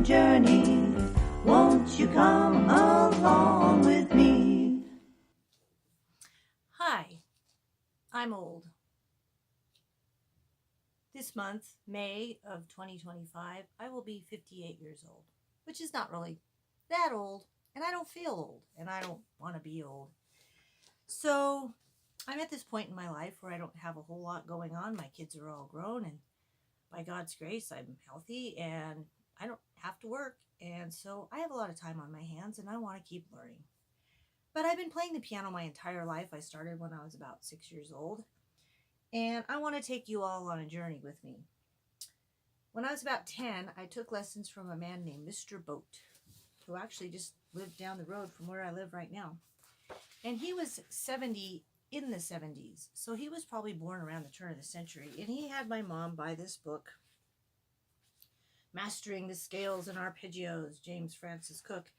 journey. Won't you come along with me? Hi, I'm old. This month, May of 2025, I will be 58 years old, which is not really that old, and I don't feel old, and I don't want to be old. So I'm at this point in my life where I don't have a whole lot going on. My kids are all grown, and by God's grace, I'm healthy, and I don't have to work, and so I have a lot of time on my hands, and I want to keep learning. But I've been playing the piano my entire life. I started when I was about 6 years old. And I want to take you all on a journey with me. When I was about 10, I took lessons from a man named Mr. Boat, who actually just lived down the road from where I live right now. And he was 70 in the 70s, so he was probably born around the turn of the century. And he had my mom buy this book, Mastering the Scales and Arpeggios, James Francis Cook.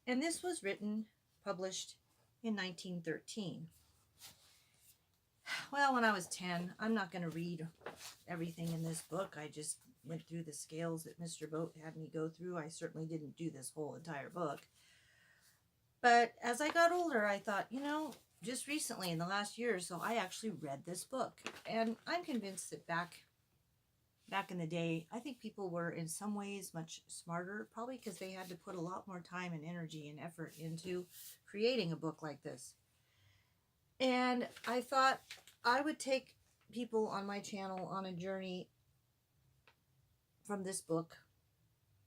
And this was published in 1913. Well, when I was 10, I'm not going to read everything in this book. I just went through the scales that Mr. Boat had me go through. I certainly didn't do this whole entire book. But as I got older, I thought, just recently in the last year or so, I actually read this book. And I'm convinced that back in the day, I think people were in some ways much smarter, probably because they had to put a lot more time and energy and effort into creating a book like this. And I thought I would take people on my channel on a journey from this book,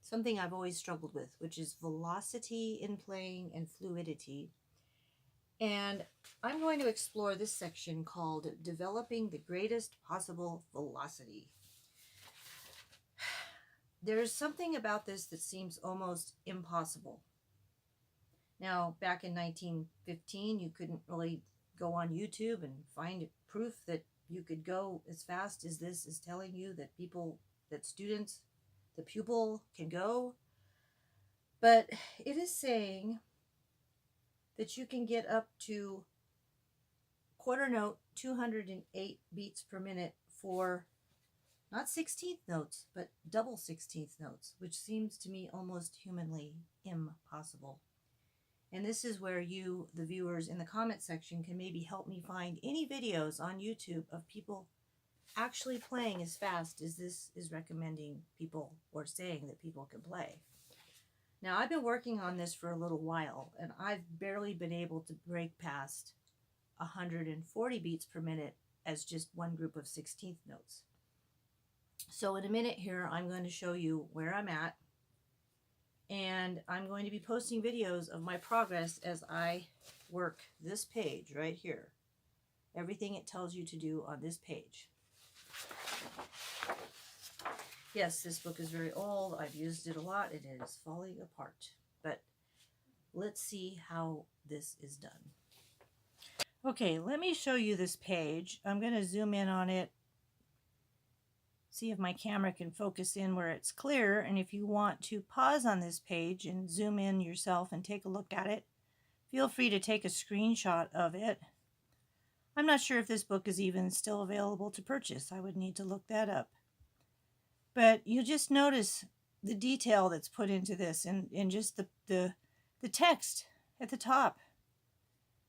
something I've always struggled with, which is velocity in playing and fluidity. And I'm going to explore this section called Developing the Greatest Possible Velocity. There's something about this that seems almost impossible. Now, back in 1915, you couldn't really go on YouTube and find proof that you could go as fast as this is telling you that students, the pupil can go. But it is saying that you can get up to quarter note 208 beats per minute for not 16th notes, but double 16th notes, which seems to me almost humanly impossible. And this is where you, the viewers in the comment section, can maybe help me find any videos on YouTube of people actually playing as fast as this is recommending people or saying that people can play. Now, I've been working on this for a little while, and I've barely been able to break past 140 beats per minute as just one group of 16th notes. So in a minute here, I'm going to show you where I'm at. And I'm going to be posting videos of my progress as I work this page right here. Everything it tells you to do on this page. Yes, this book is very old. I've used it a lot. It is falling apart. But let's see how this is done. Okay, let me show you this page. I'm going to zoom in on it. See if my camera can focus in where it's clear, and if you want to pause on this page and zoom in yourself and take a look at it, feel free to take a screenshot of it. I'm not sure if this book is even still available to purchase. I would need to look that up. But you just notice the detail that's put into this and just the text at the top.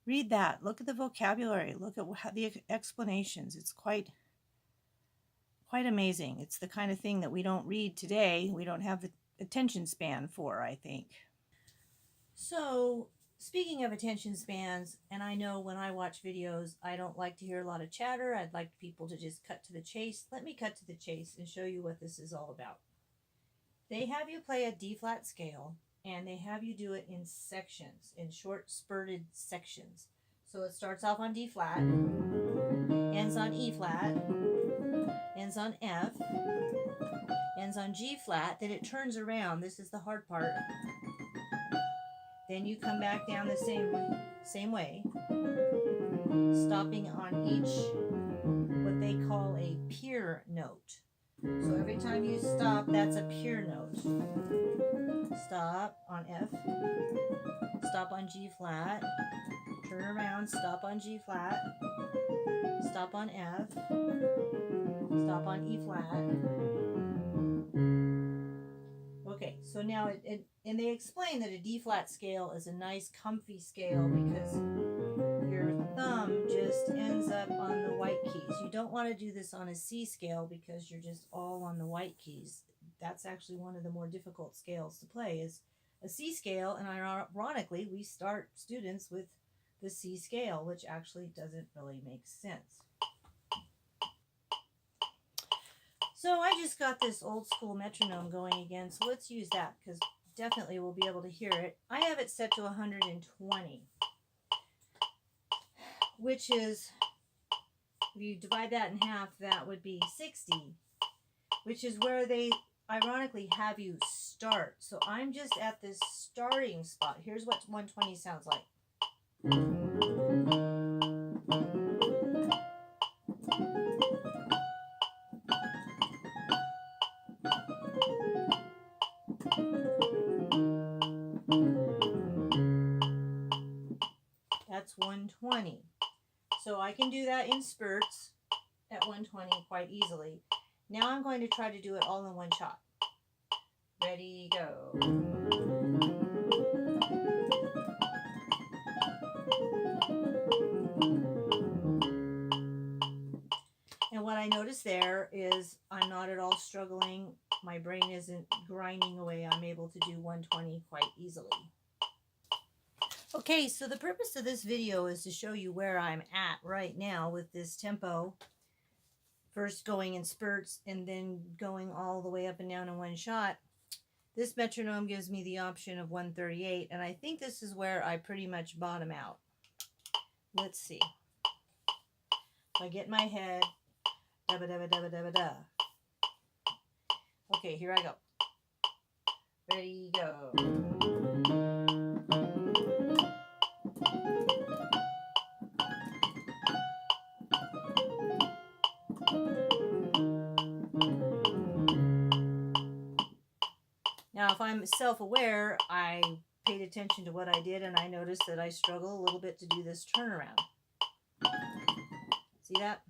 Read that. Look at the vocabulary. Look at the explanations. It's quite amazing. It's the kind of thing that we don't read today. We don't have the attention span for, I think. So, speaking of attention spans, and I know when I watch videos, I don't like to hear a lot of chatter. I'd like people to just cut to the chase. Let me cut to the chase and show you what this is all about. They have you play a D-flat scale, and they have you do it in sections, in short spurted sections. So it starts off on D-flat, ends on E-flat, ends on F, ends on G-flat, then it turns around. This is the hard part. Then you come back down the same way, stopping on each, what they call a pure note. So every time you stop, that's a pure note. Stop on F, stop on G-flat, turn around, stop on G-flat, stop on F, stop on E-flat. Okay, so now and they explain that a D flat scale is a nice comfy scale because your thumb just ends up on the white keys. You don't want to do this on a C scale because you're just all on the white keys. That's actually one of the more difficult scales to play is a C scale, and ironically we start students with the C scale, which actually doesn't really make sense. So I just got this old school metronome going again, so let's use that because definitely we'll be able to hear it. I have it set to 120, which is, if you divide that in half, that would be 60, which is where they ironically have you start. So I'm just at this starting spot. Here's what 120 sounds like. That's 120. So I can do that in spurts at 120 quite easily. Now I'm going to try to do it all in one shot. Ready, go. And what I notice there is I'm not at all struggling. My brain isn't grinding away. I'm able to do 120 quite easily. Okay, so the purpose of this video is to show you where I'm at right now with this tempo. First going in spurts and then going all the way up and down in one shot. This metronome gives me the option of 138, and I think this is where I pretty much bottom out. Let's see. If I get my head, dabba dabba dabba dabba da. Okay, here I go. Ready, go. Now, if I'm self-aware, I paid attention to what I did, and I noticed that I struggle a little bit to do this turnaround. See that?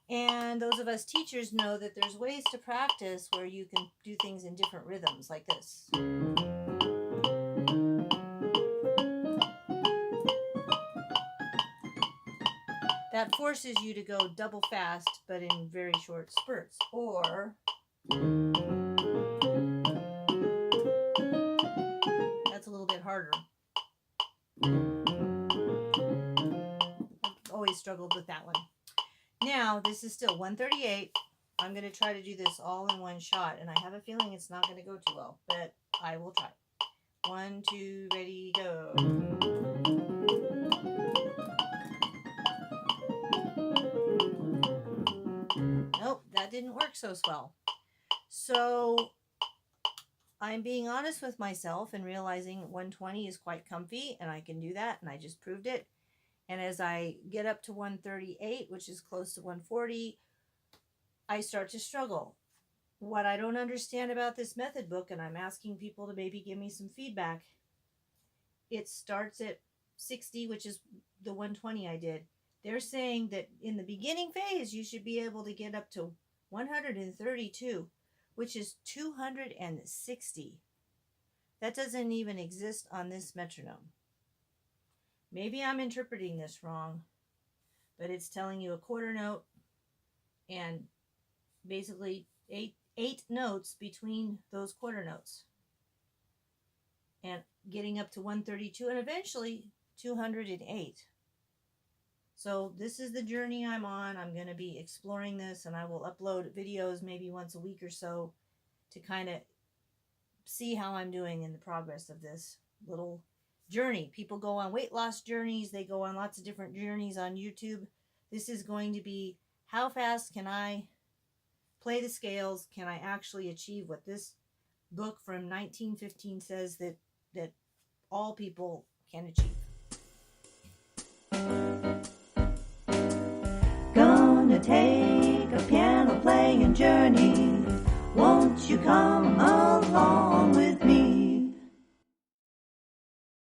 And those of us teachers know that there's ways to practice where you can do things in different rhythms like this. That forces you to go double fast, but in very short spurts. Or that's a little bit harder. I've always struggled with that one. Now, this is still 138. I'm going to try to do this all in one shot, and I have a feeling it's not going to go too well, but I will try. 1, 2, ready, go. Nope, that didn't work so well. So I'm being honest with myself and realizing 120 is quite comfy, and I can do that, and I just proved it. And as I get up to 138, which is close to 140, I start to struggle. What I don't understand about this method book, and I'm asking people to maybe give me some feedback, it starts at 60, which is the 120 I did. They're saying that in the beginning phase, you should be able to get up to 132, which is 260. That doesn't even exist on this metronome. Maybe I'm interpreting this wrong, but it's telling you a quarter note and basically eight notes between those quarter notes and getting up to 132 and eventually 208. So this is the journey I'm on. I'm going to be exploring this, and I will upload videos maybe once a week or so to kind of see how I'm doing in the progress of this little journey. People go on weight loss journeys. They go on lots of different journeys on YouTube. This is going to be how fast can I play the scales? Can I actually achieve what this book from 1915 says that all people can achieve? Gonna take a piano playing journey. Won't you come